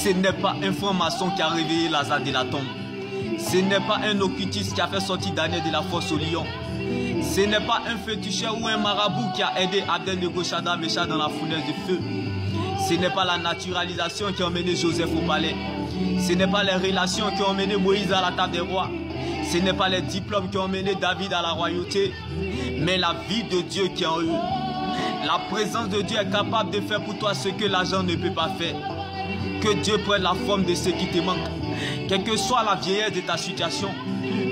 Ce n'est pas un franc-maçon qui a réveillé Lazare de la tombe. Ce n'est pas un occultiste qui a fait sortir Daniel de la fosse au lion. Ce n'est pas un féticheur ou un marabout qui a aidé Abdel-Nego Shadrach Meshach dans la fournaise de feu. Ce n'est pas la naturalisation qui a emmené Joseph au palais. Ce n'est pas les relations qui ont emmené Moïse à la table des rois. Ce n'est pas les diplômes qui ont emmené David à la royauté. Mais la vie de Dieu qui est en eux. La présence de Dieu est capable de faire pour toi ce que l'argent ne peut pas faire. Que Dieu prenne la forme de ce qui te manque. Quelle que soit la vieillesse de ta situation,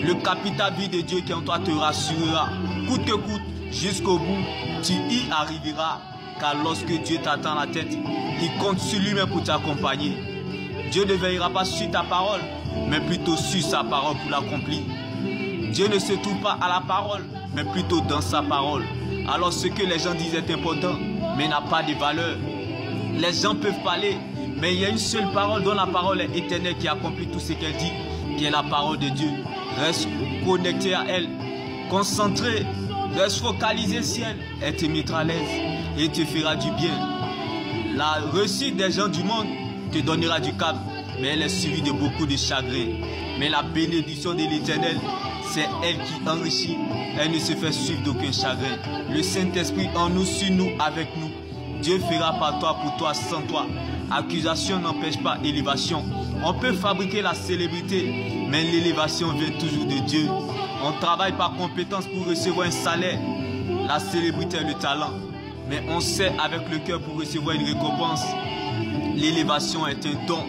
le capital vie de Dieu qui est en toi te rassurera. Coûte que coûte, jusqu'au bout, tu y arriveras. Car lorsque Dieu t'attend la tête, il compte sur lui-même pour t'accompagner. Dieu ne veillera pas sur ta parole, mais plutôt sur sa parole pour l'accomplir. Dieu ne se trouve pas à la parole, mais plutôt dans sa parole. Alors ce que les gens disent est important, mais n'a pas de valeur. Les gens peuvent parler, mais il y a une seule parole dont la parole est éternelle qui accomplit tout ce qu'elle dit, qui est la parole de Dieu. Reste connecté à elle, concentré, reste focalisé sur elle, elle te mettra à l'aise et te fera du bien. La réussite des gens du monde te donnera du cap, mais elle est suivie de beaucoup de chagrin. Mais la bénédiction de l'Éternel, c'est elle qui enrichit, elle ne se fait suivre d'aucun chagrin. Le Saint-Esprit en nous, sur nous, avec nous. Dieu fera par toi, pour toi, sans toi. Accusation n'empêche pas élévation. On peut fabriquer la célébrité, mais l'élévation vient toujours de Dieu. On travaille par compétence pour recevoir un salaire. La célébrité est le talent. Mais on sait avec le cœur pour recevoir une récompense. L'élévation est un don.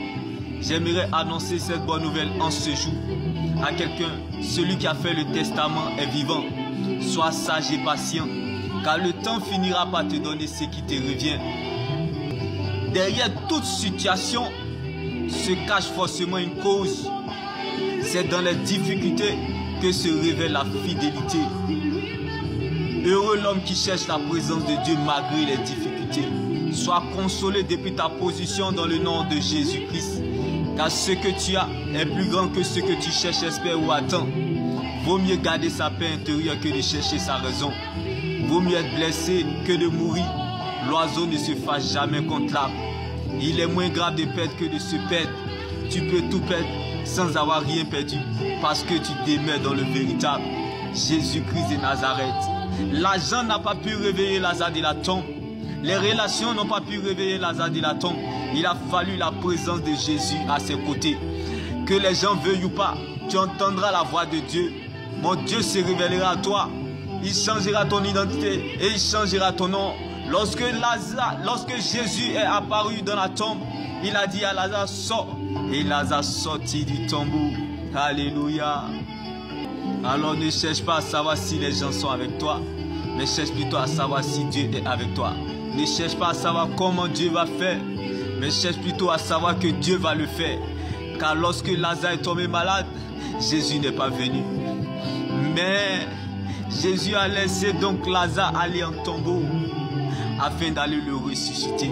J'aimerais annoncer cette bonne nouvelle en ce jour à quelqu'un. Celui qui a fait le testament est vivant. Sois sage et patient, car le temps finira par te donner ce qui te revient. Derrière toute situation se cache forcément une cause. C'est dans les difficultés que se révèle la fidélité. Heureux l'homme qui cherche la présence de Dieu malgré les difficultés. Sois consolé depuis ta position dans le nom de Jésus-Christ. Car ce que tu as est plus grand que ce que tu cherches, espères ou attends. Vaut mieux garder sa paix intérieure que de chercher sa raison. Vaut mieux être blessé que de mourir. L'oiseau ne se fâche jamais contre l'arbre. Il est moins grave de perdre que de se perdre. Tu peux tout perdre sans avoir rien perdu, parce que tu demeures dans le véritable Jésus-Christ de Nazareth. L'argent n'a pas pu réveiller Lazare de la tombe. Les relations n'ont pas pu réveiller Lazare de la tombe. Il a fallu la présence de Jésus à ses côtés. Que les gens veuillent ou pas, tu entendras la voix de Dieu. Mon Dieu se révélera à toi. Il changera ton identité et il changera ton nom. Lorsque Jésus est apparu dans la tombe, il a dit à Lazare, sors. Et Lazare sortit du tombeau. Alléluia. Alors ne cherche pas à savoir si les gens sont avec toi, mais cherche plutôt à savoir si Dieu est avec toi. Ne cherche pas à savoir comment Dieu va faire, mais cherche plutôt à savoir que Dieu va le faire. Car lorsque Lazare est tombé malade, Jésus n'est pas venu. Mais Jésus a laissé donc Lazare aller en tombeau afin d'aller le ressusciter.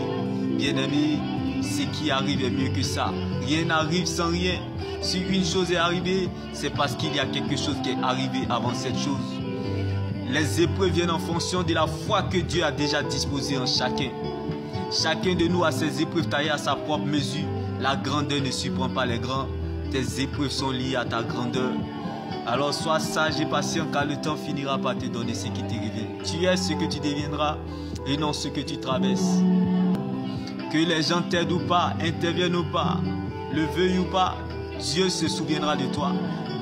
Bien-aimé, ce qui arrive est mieux que ça. Rien n'arrive sans rien. Si une chose est arrivée, c'est parce qu'il y a quelque chose qui est arrivé avant cette chose. Les épreuves viennent en fonction de la foi que Dieu a déjà disposée en chacun. Chacun de nous a ses épreuves taillées à sa propre mesure. La grandeur ne surprend pas les grands. Tes épreuves sont liées à ta grandeur. Alors sois sage et patient, car le temps finira par te donner ce qui te revient. Tu es ce que tu deviendras et non ce que tu traverses. Que les gens t'aident ou pas, interviennent ou pas, le veuillent ou pas, Dieu se souviendra de toi.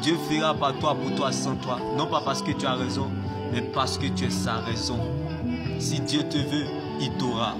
Dieu fera par toi, pour toi, sans toi. Non pas parce que tu as raison, mais parce que tu es sa raison. Si Dieu te veut, il t'aura.